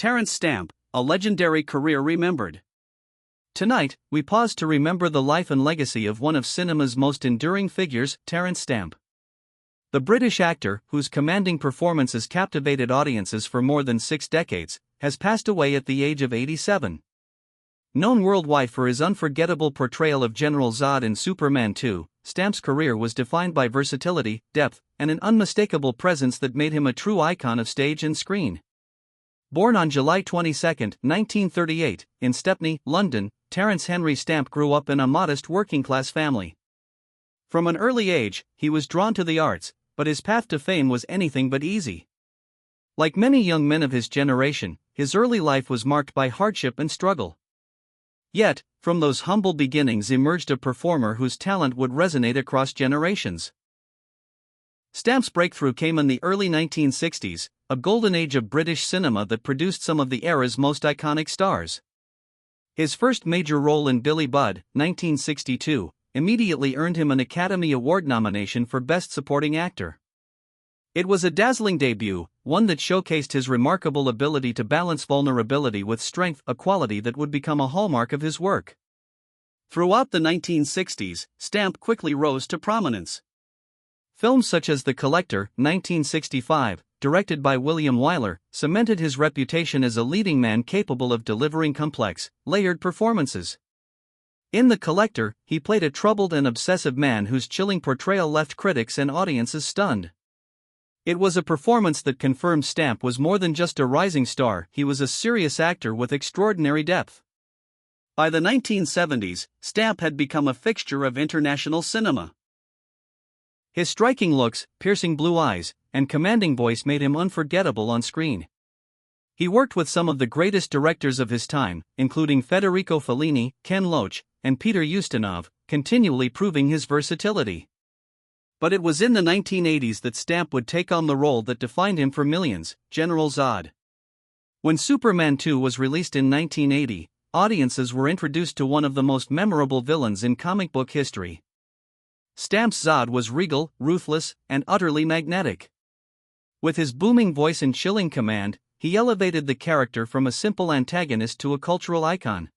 Terence Stamp, a legendary career remembered. Tonight, we pause to remember the life and legacy of one of cinema's most enduring figures, Terence Stamp. The British actor, whose commanding performances captivated audiences for more than 6 decades, has passed away at the age of 87. Known worldwide for his unforgettable portrayal of General Zod in Superman 2, Stamp's career was defined by versatility, depth, and an unmistakable presence that made him a true icon of stage and screen. Born on July 22, 1938, in Stepney, London, Terence Henry Stamp grew up in a modest working-class family. From an early age, he was drawn to the arts, but his path to fame was anything but easy. Like many young men of his generation, his early life was marked by hardship and struggle. Yet, from those humble beginnings emerged a performer whose talent would resonate across generations. Stamp's breakthrough came in the early 1960s, a golden age of British cinema that produced some of the era's most iconic stars. His first major role in Billy Budd, 1962, immediately earned him an Academy Award nomination for Best Supporting Actor. It was a dazzling debut, one that showcased his remarkable ability to balance vulnerability with strength, a quality that would become a hallmark of his work. Throughout the 1960s, Stamp quickly rose to prominence. Films such as The Collector, 1965, directed by William Wyler, cemented his reputation as a leading man capable of delivering complex, layered performances. In The Collector, he played a troubled and obsessive man whose chilling portrayal left critics and audiences stunned. It was a performance that confirmed Stamp was more than just a rising star, he was a serious actor with extraordinary depth. By the 1970s, Stamp had become a fixture of international cinema. His striking looks, piercing blue eyes, and commanding voice made him unforgettable on screen. He worked with some of the greatest directors of his time, including Federico Fellini, Ken Loach, and Peter Ustinov, continually proving his versatility. But it was in the 1980s that Stamp would take on the role that defined him for millions, General Zod. When Superman 2 was released in 1980, audiences were introduced to one of the most memorable villains in comic book history. Stamp's Zod was regal, ruthless, and utterly magnetic. With his booming voice and chilling command, he elevated the character from a simple antagonist to a cultural icon.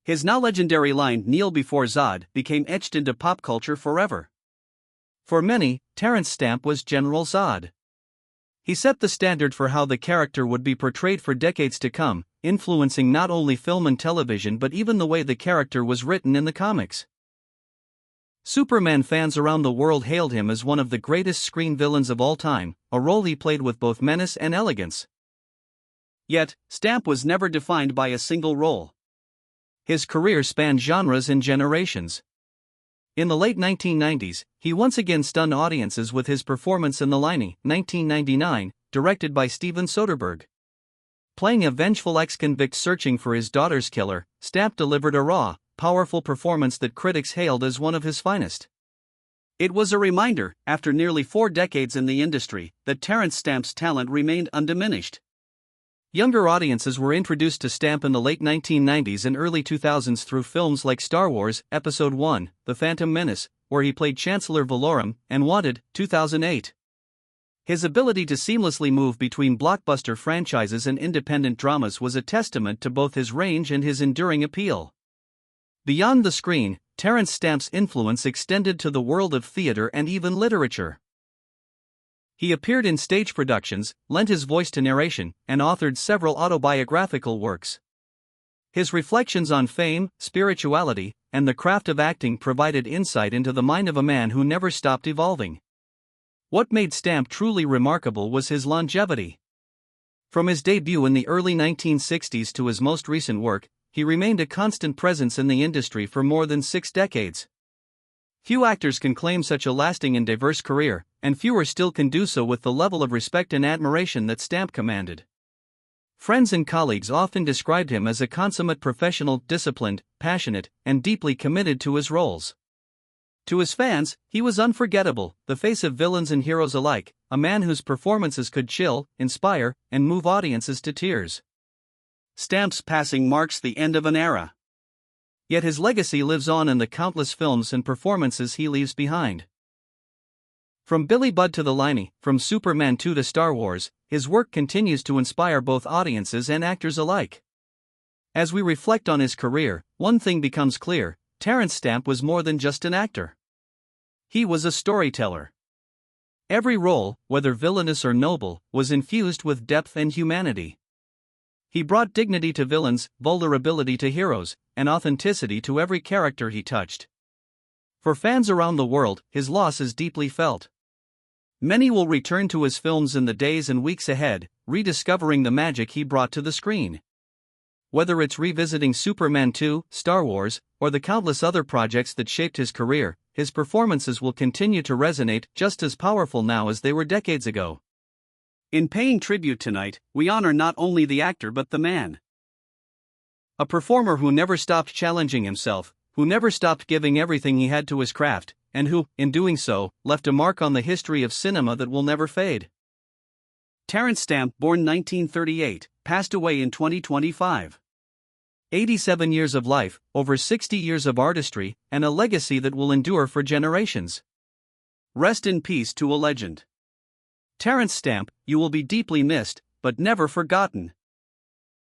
His now legendary line, "Kneel before Zod," became etched into pop culture forever. For many, Terence Stamp was General Zod. He set the standard for how the character would be portrayed for decades to come, influencing not only film and television but even the way the character was written in the comics. Superman fans around the world hailed him as one of the greatest screen villains of all time, a role he played with both menace and elegance. Yet, Stamp was never defined by a single role. His career spanned genres and generations. In the late 1990s, he once again stunned audiences with his performance in The Limey, 1999, directed by Steven Soderbergh. Playing a vengeful ex-convict searching for his daughter's killer, Stamp delivered a raw, powerful performance that critics hailed as one of his finest. It was a reminder, after nearly 4 decades in the industry, that Terence Stamp's talent remained undiminished. Younger audiences were introduced to Stamp in the late 1990s and early 2000s through films like Star Wars, Episode I, The Phantom Menace, where he played Chancellor Valorum, and Wanted, 2008. His ability to seamlessly move between blockbuster franchises and independent dramas was a testament to both his range and his enduring appeal. Beyond the screen, Terence Stamp's influence extended to the world of theater and even literature. He appeared in stage productions, lent his voice to narration, and authored several autobiographical works. His reflections on fame, spirituality, and the craft of acting provided insight into the mind of a man who never stopped evolving. What made Stamp truly remarkable was his longevity. From his debut in the early 1960s to his most recent work, he remained a constant presence in the industry for more than 6 decades. Few actors can claim such a lasting and diverse career, and fewer still can do so with the level of respect and admiration that Stamp commanded. Friends and colleagues often described him as a consummate professional, disciplined, passionate, and deeply committed to his roles. To his fans, he was unforgettable, the face of villains and heroes alike, a man whose performances could chill, inspire, and move audiences to tears. Stamp's passing marks the end of an era. Yet his legacy lives on in the countless films and performances he leaves behind. From Billy Budd to the Limey, from Superman 2 to Star Wars, his work continues to inspire both audiences and actors alike. As we reflect on his career, one thing becomes clear: Terence Stamp was more than just an actor. He was a storyteller. Every role, whether villainous or noble, was infused with depth and humanity. He brought dignity to villains, vulnerability to heroes, and authenticity to every character he touched. For fans around the world, his loss is deeply felt. Many will return to his films in the days and weeks ahead, rediscovering the magic he brought to the screen. Whether it's revisiting Superman 2, Star Wars, or the countless other projects that shaped his career, his performances will continue to resonate just as powerful now as they were decades ago. In paying tribute tonight, we honor not only the actor but the man. A performer who never stopped challenging himself, who never stopped giving everything he had to his craft, and who, in doing so, left a mark on the history of cinema that will never fade. Terence Stamp, born 1938, passed away in 2025. 87 years of life, over 60 years of artistry, and a legacy that will endure for generations. Rest in peace to a legend. Terence Stamp, you will be deeply missed, but never forgotten.